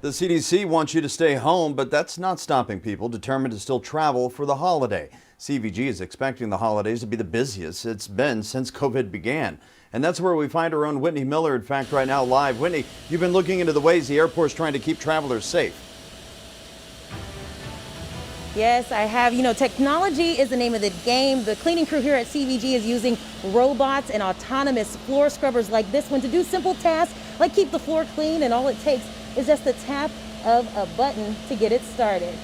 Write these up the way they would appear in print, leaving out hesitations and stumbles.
The CDC wants you to stay home, but that's not stopping people determined to still travel for the holiday. CVG is expecting the holidays to be the busiest it's been since COVID began. And that's where we find our own Whitney Miller, in fact, right now live. Whitney, you've been looking into the ways the airport's trying to keep travelers safe. Yes, I have. Technology is the name of the game. The cleaning crew here at CVG is using robots and autonomous floor scrubbers like this one to do simple tasks like keep the floor clean, and all it takes is just the tap of a button to get it started.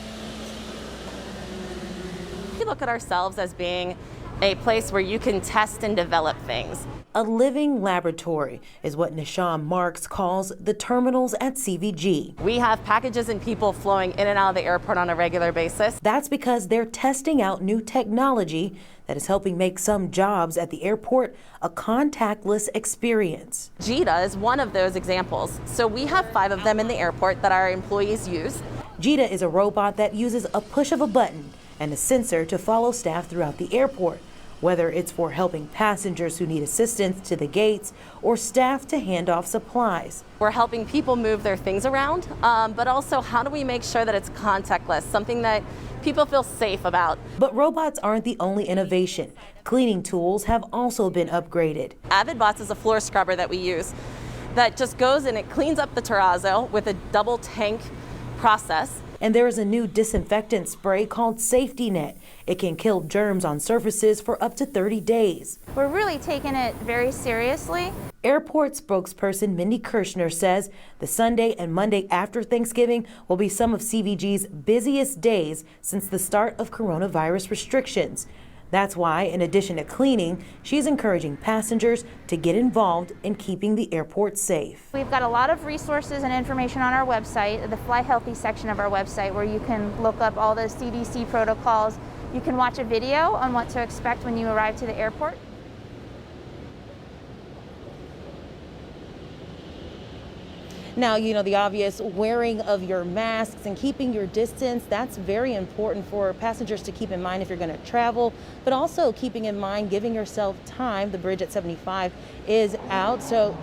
We look at ourselves as being a place where you can test and develop things. A living laboratory is what Nishan Marks calls the terminals at CVG. We have packages and people flowing in and out of the airport on a regular basis. That's because they're testing out new technology that is helping make some jobs at the airport a contactless experience. JITA is one of those examples. So we have 5 of them in the airport that our employees use. JITA is a robot that uses a push of a button and a sensor to follow staff throughout the airport, whether it's for helping passengers who need assistance to the gates or staff to hand off supplies. We're helping people move their things around, but also how do we make sure that it's contactless, something that people feel safe about. But robots aren't the only innovation. Cleaning tools have also been upgraded. AvidBots is a floor scrubber that we use that just goes and it cleans up the terrazzo with a double tank process. And there is a new disinfectant spray called Safety Net. It can kill germs on surfaces for up to 30 days. We're really taking it very seriously. Airport spokesperson Mindy Kirshner says the Sunday and Monday after Thanksgiving will be some of CVG's busiest days since the start of coronavirus restrictions. That's why, in addition to cleaning, she's encouraging passengers to get involved in keeping the airport safe. We've got a lot of resources and information on our website, the Fly Healthy section of our website, where you can look up all the CDC protocols. You can watch a video on what to expect when you arrive to the airport. Now, the obvious wearing of your masks and keeping your distance, that's very important for passengers to keep in mind if you're going to travel, but also keeping in mind giving yourself time. The bridge at 75 is out, so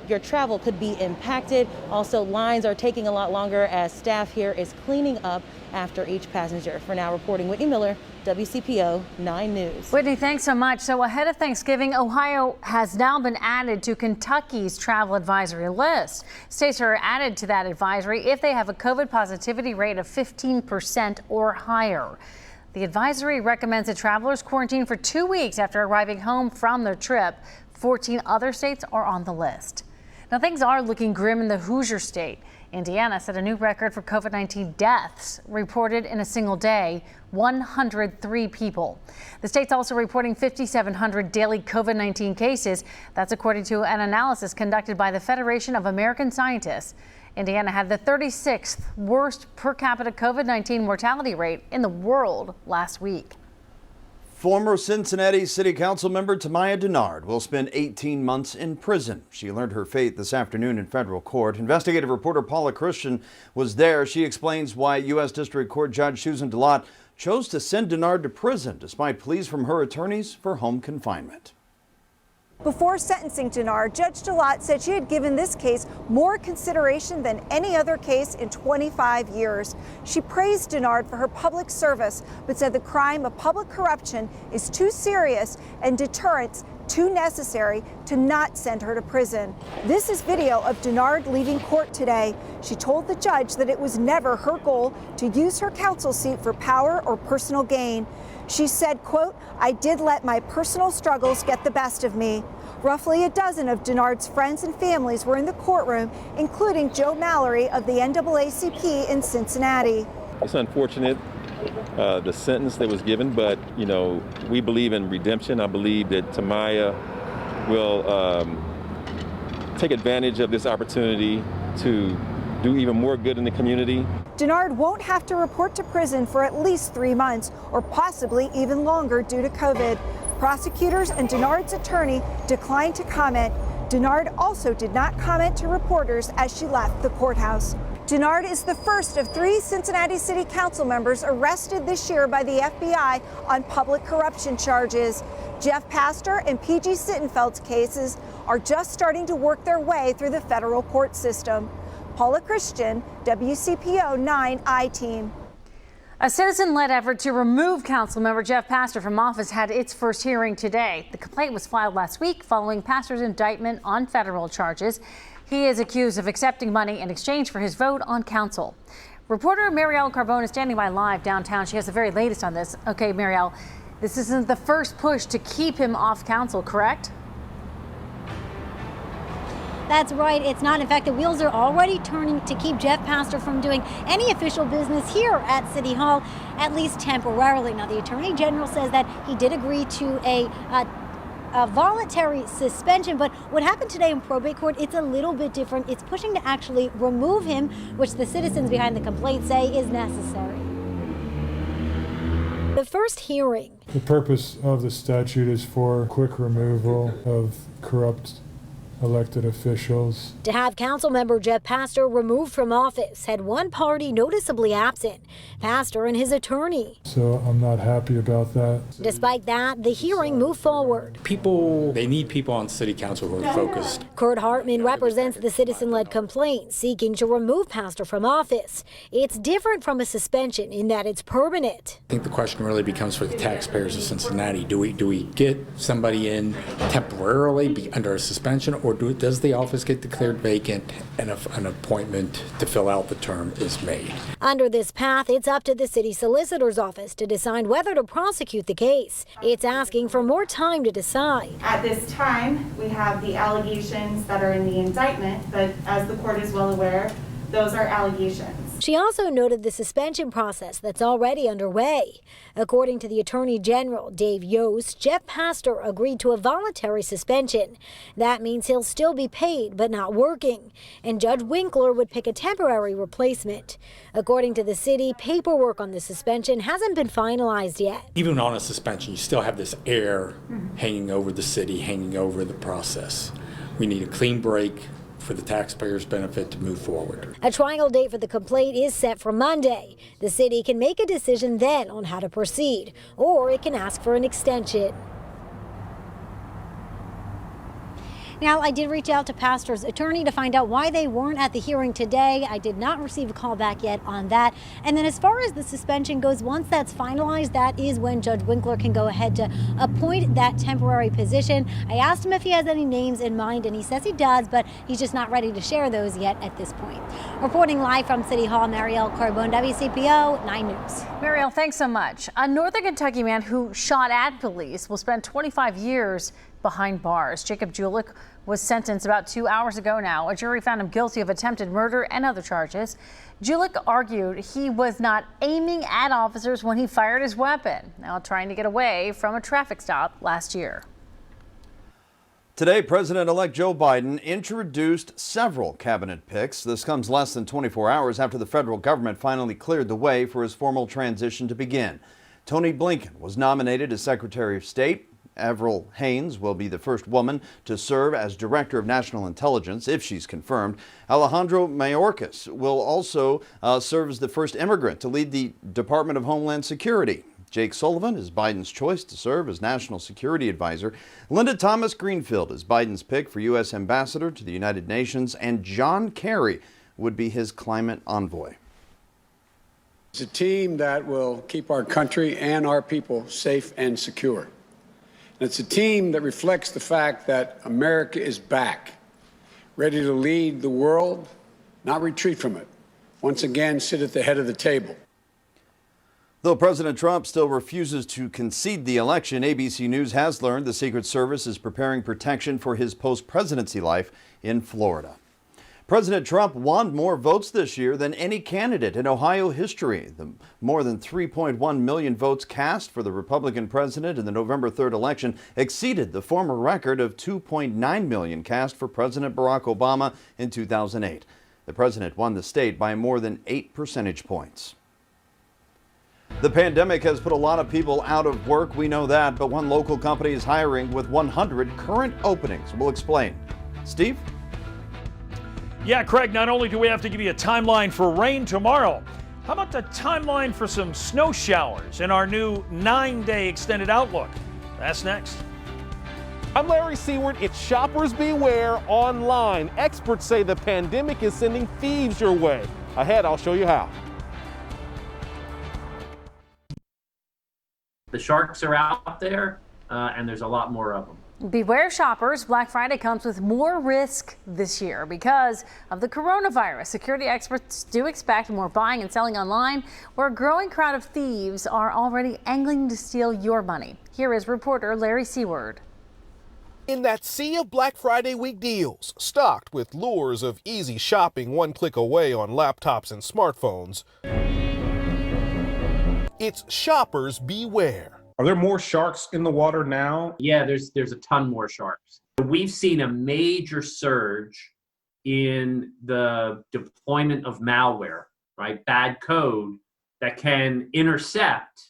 your travel could be impacted. Also, lines are taking a lot longer as staff here is cleaning up after each passenger. For now, reporting Whitney Miller, WCPO 9 News. Whitney, thanks so much. So ahead of Thanksgiving, Ohio has now been added to Kentucky's travel advisory list. States are added to that advisory if they have a COVID positivity rate of 15% or higher. The advisory recommends that travelers quarantine for 2 weeks after arriving home from their trip. 14 other states are on the list. Now, things are looking grim in the Hoosier State. Indiana set a new record for COVID-19 deaths reported in a single day, 103 people. The state's also reporting 5,700 daily COVID-19 cases. That's according to an analysis conducted by the Federation of American Scientists. Indiana had the 36th worst per capita COVID-19 mortality rate in the world last week. Former Cincinnati City Council member Tamaya Denard will spend 18 months in prison. She learned her fate this afternoon in federal court. Investigative reporter Paula Christian was there. She explains why U.S. District Court Judge Susan DeLotte chose to send Denard to prison despite pleas from her attorneys for home confinement. Before sentencing Denard, Judge DeLotte said she had given this case more consideration than any other case in 25 years. She praised Denard for her public service, but said the crime of public corruption is too serious and deterrence too necessary to not send her to prison. This is video of Denard leaving court today. She told the judge that it was never her goal to use her counsel seat for power or personal gain. She said, quote, "I did let my personal struggles get the best of me." Roughly a dozen of Denard's friends and families were in the courtroom, including Joe Mallory of the NAACP in Cincinnati. It's unfortunate, the sentence that was given, but, we believe in redemption. I believe that Tamaya will take advantage of this opportunity to do even more good in the community. Denard won't have to report to prison for at least 3 months or possibly even longer due to COVID. Prosecutors and Denard's attorney declined to comment. Denard also did not comment to reporters as she left the courthouse. Denard is the first of 3 Cincinnati City Council members arrested this year by the FBI on public corruption charges. Jeff Pastor and PG Sittenfeld's cases are just starting to work their way through the federal court system. Paula Christian, WCPO 9 I-Team. A citizen-led effort to remove Councilmember Jeff Pastor from office had its first hearing today. The complaint was filed last week following Pastor's indictment on federal charges. He is accused of accepting money in exchange for his vote on council. Reporter Marielle Carbone is standing by live downtown. She has the very latest on this. Okay, Marielle, this isn't the first push to keep him off council, correct? That's right. It's not. In fact, the wheels are already turning to keep Jeff Pastor from doing any official business here at City Hall, at least temporarily. Now, the Attorney General says that he did agree to a voluntary suspension, but what happened today in probate court, it's a little bit different. It's pushing to actually remove him, which the citizens behind the complaint say is necessary. The first hearing. The purpose of the statute is for quick removal of corrupt elected officials. To have Councilmember Jeff Pastor removed from office had one party noticeably absent, Pastor and his attorney. So I'm not happy about that. Despite that, the hearing moved forward. They need people on city council who are focused. Kurt Hartman represents the citizen-led complaint seeking to remove Pastor from office. It's different from a suspension in that it's permanent. I think the question really becomes for the taxpayers of Cincinnati. Do we get somebody in temporarily under a suspension, or does the office get declared vacant and an appointment to fill out the term is made? Under this path, it's up to the city solicitor's office to decide whether to prosecute the case. It's asking for more time to decide. At this time, we have the allegations that are in the indictment, but as the court is well aware, those are allegations. She also noted the suspension process that's already underway. According to the Attorney General, Dave Yost, Jeff Pastor agreed to a voluntary suspension. That means he'll still be paid but not working, and Judge Winkler would pick a temporary replacement. According to the city, paperwork on the suspension hasn't been finalized yet. Even on a suspension, you still have this air hanging over the city, hanging over the process. We need a clean break for the taxpayers' benefit to move forward. A trial date for the complaint is set for Monday. The city can make a decision then on how to proceed, or it can ask for an extension. Now, I did reach out to Pastor's attorney to find out why they weren't at the hearing today. I did not receive a call back yet on that. And then as far as the suspension goes, once that's finalized, that is when Judge Winkler can go ahead to appoint that temporary position. I asked him if he has any names in mind, and he says he does, but he's just not ready to share those yet at this point. Reporting live from City Hall, Marielle Carbone, WCPO 9 News. Marielle, thanks so much. A Northern Kentucky man who shot at police will spend 25 years behind bars. Jacob Julich was sentenced about 2 hours ago now. A jury found him guilty of attempted murder and other charges. Julich argued he was not aiming at officers when he fired his weapon, now trying to get away from a traffic stop last year. Today, President-elect Joe Biden introduced several cabinet picks. This comes less than 24 hours after the federal government finally cleared the way for his formal transition to begin. Tony Blinken was nominated as Secretary of State. Avril Haines will be the first woman to serve as Director of National Intelligence if she's confirmed. Alejandro Mayorkas will also serve as the first immigrant to lead the Department of Homeland Security. Jake Sullivan is Biden's choice to serve as National Security Advisor. Linda Thomas Greenfield is Biden's pick for U.S. Ambassador to the United Nations, and John Kerry would be his climate envoy. It's a team that will keep our country and our people safe and secure. It's a team that reflects the fact that America is back, ready to lead the world, not retreat from it. Once again, sit at the head of the table. Though President Trump still refuses to concede the election, ABC News has learned the Secret Service is preparing protection for his post-presidency life in Florida. President Trump won more votes this year than any candidate in Ohio history. The more than 3.1 million votes cast for the Republican president in the November 3rd election exceeded the former record of 2.9 million cast for President Barack Obama in 2008. The president won the state by more than 8 percentage points. The pandemic has put a lot of people out of work, we know that, but one local company is hiring with 100 current openings. We'll explain. Steve? Yeah, Craig, not only do we have to give you a timeline for rain tomorrow, how about the timeline for some snow showers in our new 9-day extended outlook? That's next. I'm Larry Seward. It's Shoppers Beware online. Experts say the pandemic is sending thieves your way. Ahead, I'll show you how. The sharks are out there, and there's a lot more of them. Beware shoppers. Black Friday comes with more risk this year because of the coronavirus. Security experts do expect more buying and selling online, where a growing crowd of thieves are already angling to steal your money. Here is reporter Larry Seward. In that sea of Black Friday week deals, stocked with lures of easy shopping one click away on laptops and smartphones, it's shoppers beware. Are there more sharks in the water now? Yeah, there's a ton more sharks. We've seen a major surge in the deployment of malware, right? Bad code that can intercept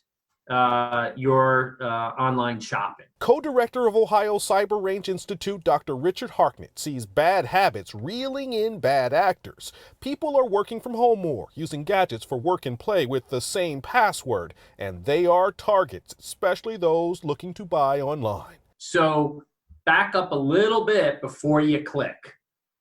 your online shopping. Co-director of Ohio Cyber Range Institute, Dr. Richard Harknett, sees bad habits reeling in bad actors. People are working from home more, using gadgets for work and play with the same password, and they are targets, especially those looking to buy online. So back up a little bit before you click,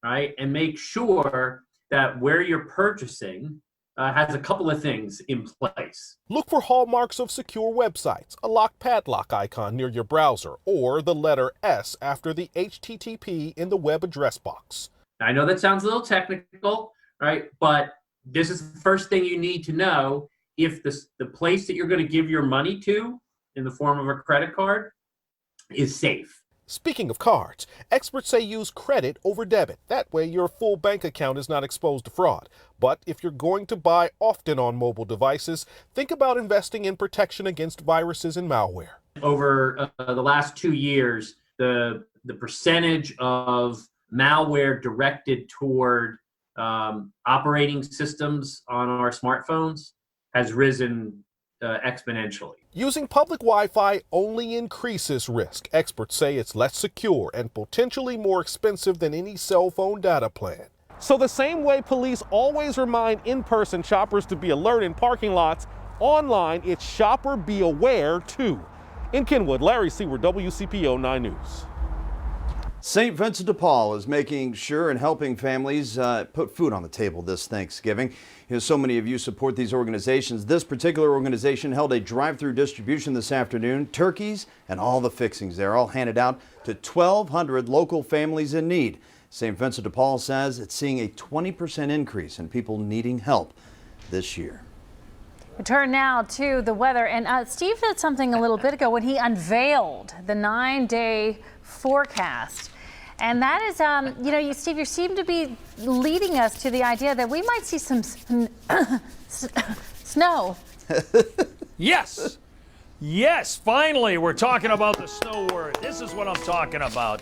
right? And make sure that where you're purchasing has a couple of things in place. Look for hallmarks of secure websites, a lock padlock icon near your browser, or the letter S after the HTTP in the web address box. I know that sounds a little technical, right? But this is the first thing you need to know if the place that you're going to give your money to in the form of a credit card is safe. Speaking of cards, experts say use credit over debit. That way your full bank account is not exposed to fraud. But if you're going to buy often on mobile devices, think about investing in protection against viruses and malware. Over the last 2 years, the percentage of malware directed toward operating systems on our smartphones has risen exponentially. Using public Wi-Fi only increases risk. Experts say it's less secure and potentially more expensive than any cell phone data plan. So the same way police always remind in-person shoppers to be alert in parking lots, online it's shopper be aware too. In Kenwood, Larry Seward, WCPO 9 News. St. Vincent de Paul is making sure and helping families put food on the table this Thanksgiving. So many of you support these organizations. This particular organization held a drive-through distribution this afternoon. Turkeys and all the fixings there, all handed out to 1,200 local families in need. St. Vincent de Paul says it's seeing a 20% increase in people needing help this year. We turn now to the weather, and Steve did something a little bit ago when he unveiled the 9-day forecast. And that is, Steve, you seem to be leading us to the idea that we might see some snow. Yes. Yes, finally, we're talking about the snow word. This is what I'm talking about.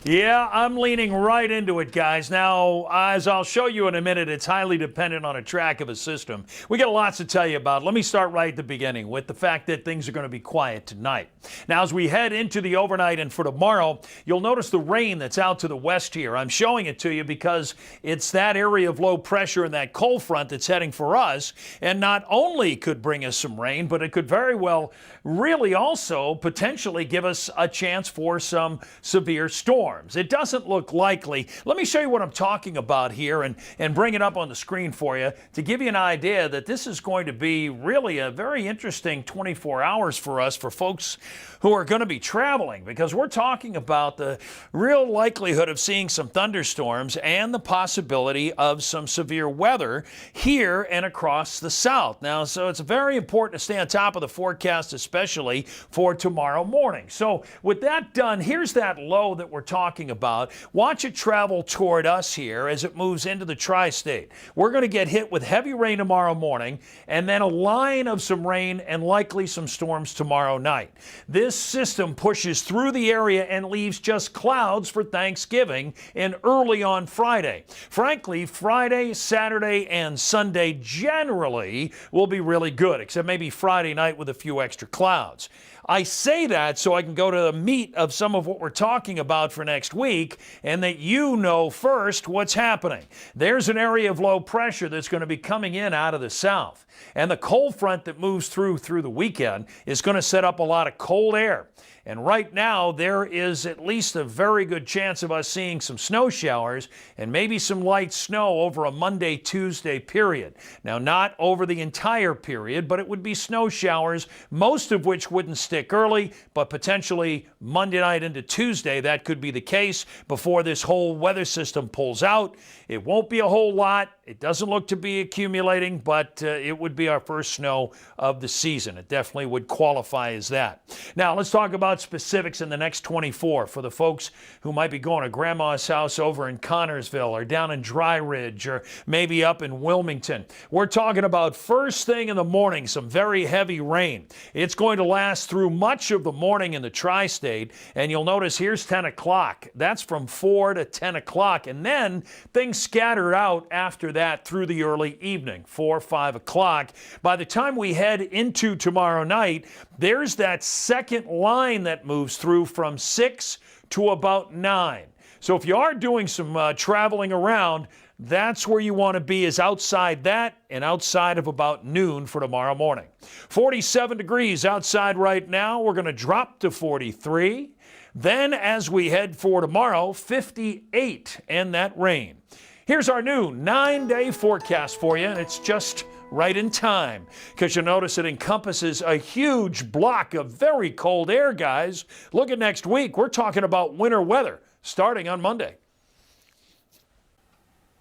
Yeah, I'm leaning right into it, guys. Now, as I'll show you in a minute, it's highly dependent on a track of a system. We got lots to tell you about. Let me start right at the beginning with the fact that things are going to be quiet tonight. Now, as we head into the overnight and for tomorrow, you'll notice the rain that's out to the west here. I'm showing it to you because it's that area of low pressure and that cold front that's heading for us, and not only could bring us some rain, but it could very well really also potentially give us a chance for some severe storms. It doesn't look likely. Let me show you what I'm talking about here and bring it up on the screen for you to give you an idea that this is going to be really a very interesting 24 hours for us, for folks who are going to be traveling, because we're talking about the real likelihood of seeing some thunderstorms and the possibility of some severe weather here and across the south. Now, so it's very important to stay on top of the forecast, especially for tomorrow morning. So with that done, here's that low that we're talking about. Watch it travel toward us here as it moves into the tri-state. We're going to get hit with heavy rain tomorrow morning, and then a line of some rain and likely some storms tomorrow night. This system pushes through the area and leaves just clouds for Thanksgiving and early on Friday. Frankly, Friday, Saturday, and Sunday generally will be really good, except maybe Friday night with a few extra clouds. I say that so I can go to the meat of some of what we're talking about for next next week and that you know first what's happening. There's an area of low pressure that's going to be coming in out of the south. And the cold front that moves through the weekend is going to set up a lot of cold air. And right now, there is at least a very good chance of us seeing some snow showers and maybe some light snow over a Monday, Tuesday period. Now, not over the entire period, but it would be snow showers, most of which wouldn't stick early, but potentially Monday night into Tuesday, that could be the case before this whole weather system pulls out. It won't be a whole lot. It doesn't look to be accumulating, but it would be our first snow of the season. It definitely would qualify as that. Now, let's talk about specifics in the next 24 for the folks who might be going to Grandma's house over in Connorsville or down in Dry Ridge or maybe up in Wilmington. We're talking about first thing in the morning, some very heavy rain. It's going to last through much of the morning in the tri-state, and you'll notice here's 10 o'clock. That's from 4 to 10 o'clock, and then things scatter out after that through the early evening, 4, 5 o'clock. By the time we head into tomorrow night, there's that second line that moves through from 6 to about 9. So if you are doing some traveling around, that's where you want to be, is outside that and outside of about noon for tomorrow morning. 47 degrees outside right now. We're going to drop to 43. Then as we head for tomorrow, 58 and that rain. Here's our new 9-day forecast for you, and it's just right in time because you'll notice it encompasses a huge block of very cold air, guys. Look at next week. We're talking about winter weather starting on Monday.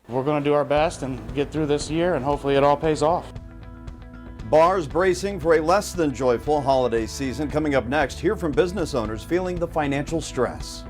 We're going to do our best and get through this year, and hopefully it all pays off. Bars bracing for a less than joyful holiday season. Coming up next, hear from business owners feeling the financial stress.